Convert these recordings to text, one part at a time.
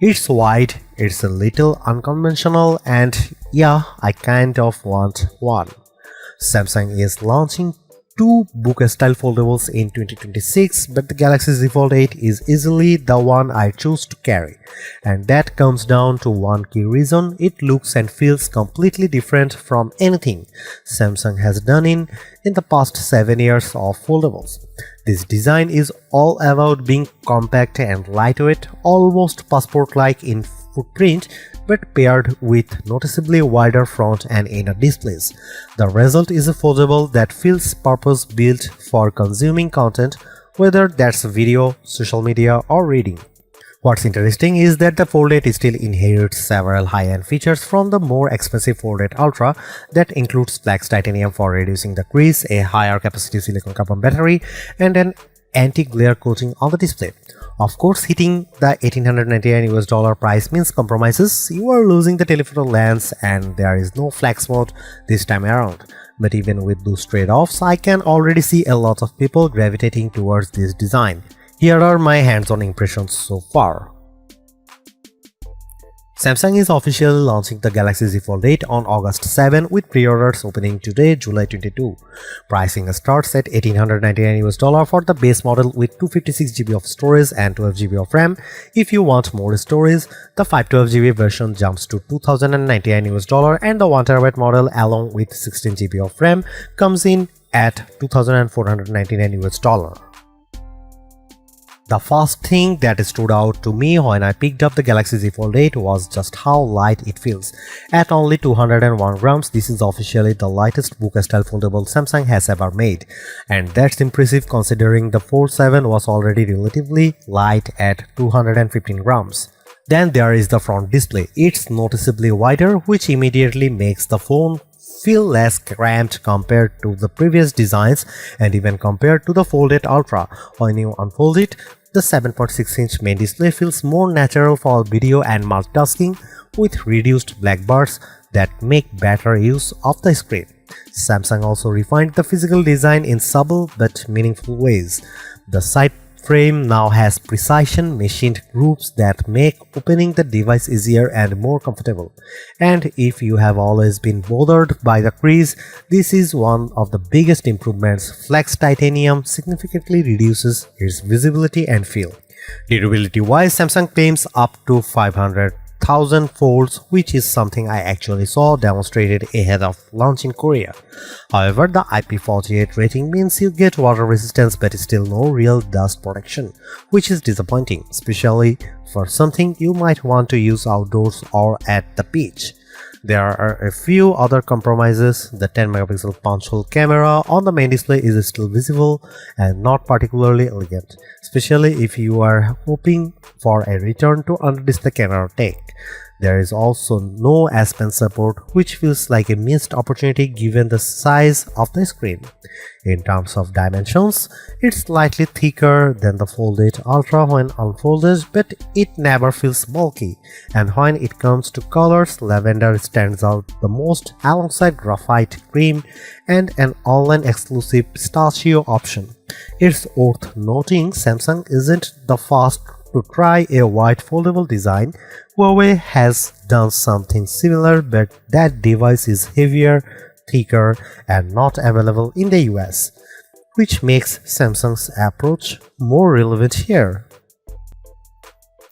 It's wide, it's a little unconventional, and yeah, I kind of want one. Samsung is launching two book-style foldables in 2026, but the Galaxy Z Fold 8 is easily the one I choose to carry. And that comes down to one key reason: it looks and feels completely different from anything Samsung has done in the past 7 years of foldables. This design is all about being compact and lightweight, almost passport-like in footprint, but paired with noticeably wider front and inner displays. The result is a foldable that feels purpose-built for consuming content, whether that's video, social media, or reading. What's interesting is that the Fold 8 still inherits several high-end features from the more expensive Fold 8 Ultra that includes flex titanium for reducing the crease, a higher capacity silicon carbon battery, and an anti-glare coating on the display. Of course, hitting the $1,899 price means compromises. You are losing the telephoto lens and there is no flex mode this time around. But even with those trade-offs, I can already see a lot of people gravitating towards this design. Here are my hands-on impressions so far. Samsung is officially launching the Galaxy Z Fold 8 on August 7 with pre-orders opening today, July 22. Pricing starts at $1,899 for the base model with 256GB of storage and 12GB of RAM. If you want more storage, the 512GB version jumps to $2,099 and the 1TB model along with 16GB of RAM comes in at $2,499. The first thing that stood out to me when I picked up the Galaxy Z Fold 8 was just how light it feels. At only 201 grams, this is officially the lightest book-style foldable Samsung has ever made. And that's impressive considering the Fold 7 was already relatively light at 215 grams. Then there is the front display. It's noticeably wider, which immediately makes the phone feel less cramped compared to the previous designs and even compared to the Fold 8 Ultra. When you unfold it, the 7.6-inch main display feels more natural for video and multitasking with reduced black bars that make better use of the screen. Samsung also refined the physical design in subtle but meaningful ways. The side frame now has precision machined grooves that make opening the device easier and more comfortable. And if you have always been bothered by the crease, this is one of the biggest improvements. Flex titanium significantly reduces its visibility and feel. Durability-wise, Samsung claims up to 500,000 folds, which is something I actually saw demonstrated ahead of launch in Korea. However, the IP48 rating means you get water resistance but still no real dust protection, which is disappointing, especially for something you might want to use outdoors or at the beach. There are a few other compromises. The 10-megapixel punch-hole camera on the main display is still visible and not particularly elegant, especially if you are hoping for a return to under-display camera tech. There is also no S Pen support, which feels like a missed opportunity given the size of the screen. In terms of dimensions, it's slightly thicker than the Fold 8 Ultra when unfolded, but it never feels bulky. And when it comes to colors, lavender stands out the most alongside graphite cream and an online exclusive pistachio option. It's worth noting Samsung isn't the first to try a white foldable design. Huawei has done something similar, but that device is heavier, thicker, and not available in the US, which makes Samsung's approach more relevant here.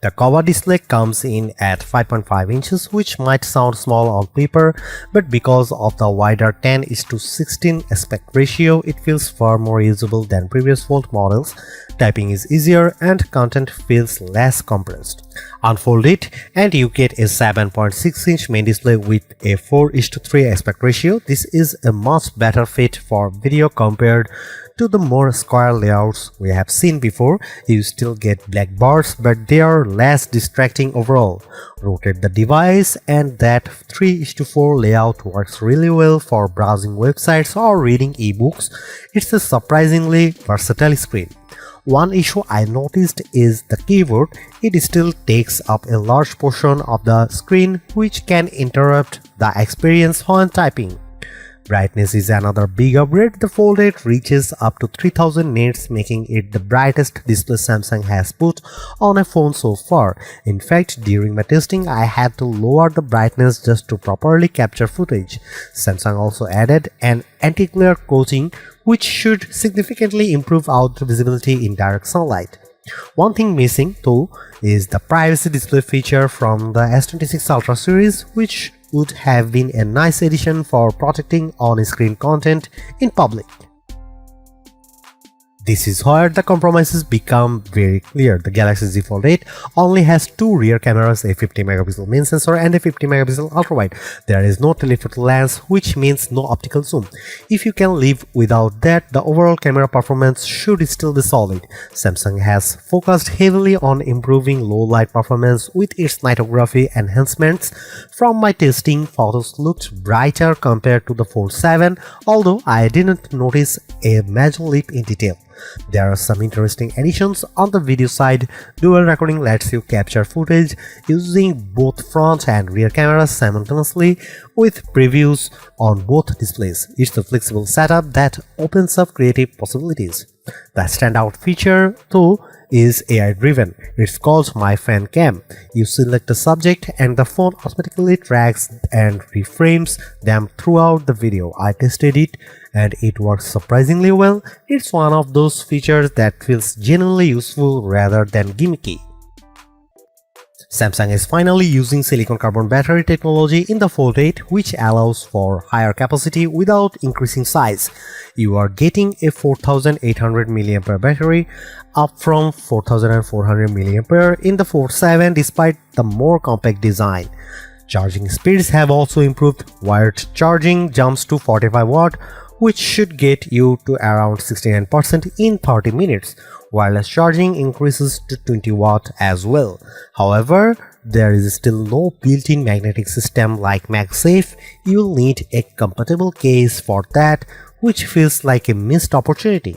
The cover display comes in at 5.5 inches, which might sound small on paper, but because of the wider 10:16 aspect ratio, it feels far more usable than previous Fold models. Typing is easier and content feels less compressed. Unfold it and you get a 7.6-inch main display with a 4:3 aspect ratio. This is a much better fit for video compared to the more square layouts we have seen before. You still get black bars, but they are less distracting overall. Rotate the device and that 3:4 layout works really well for browsing websites or reading ebooks. It's a surprisingly versatile screen. One issue I noticed is the keyboard. It still takes up a large portion of the screen, which can interrupt the experience when typing. Brightness is another big upgrade. The Fold 8 reaches up to 3000 nits, making it the brightest display Samsung has put on a phone so far. In fact, during my testing, I had to lower the brightness just to properly capture footage. Samsung also added an anti-glare coating, which should significantly improve outdoor visibility in direct sunlight. One thing missing, though, is the privacy display feature from the S26 Ultra series, which would have been a nice addition for protecting on-screen content in public. This is where the compromises become very clear. The Galaxy Z Fold 8 only has two rear cameras, a 50MP main sensor and a 50MP ultrawide. There is no telephoto lens, which means no optical zoom. If you can live without that, the overall camera performance should still be solid. Samsung has focused heavily on improving low light performance with its nightography enhancements. From my testing, photos looked brighter compared to the Fold 7, although I didn't notice a major leap in detail. There are some interesting additions on the video side. Dual recording lets you capture footage using both front and rear cameras simultaneously with previews on both displays. It's a flexible setup that opens up creative possibilities. The standout feature, though, is AI-driven. It's called My Fan Cam. You select a subject and the phone automatically tracks and reframes them throughout the video. I tested it and it works surprisingly well. It's one of those features that feels genuinely useful rather than gimmicky. Samsung is finally using silicon carbon battery technology in the Fold 8, which allows for higher capacity without increasing size. You are getting a 4800 mAh battery, up from 4400 mAh in the Fold 7 despite the more compact design. Charging speeds have also improved. Wired charging jumps to 45 watt, which should get you to around 69% in 30 minutes. Wireless charging increases to 20 watt as well. However, there is still no built-in magnetic system like MagSafe. You'll need a compatible case for that, which feels like a missed opportunity.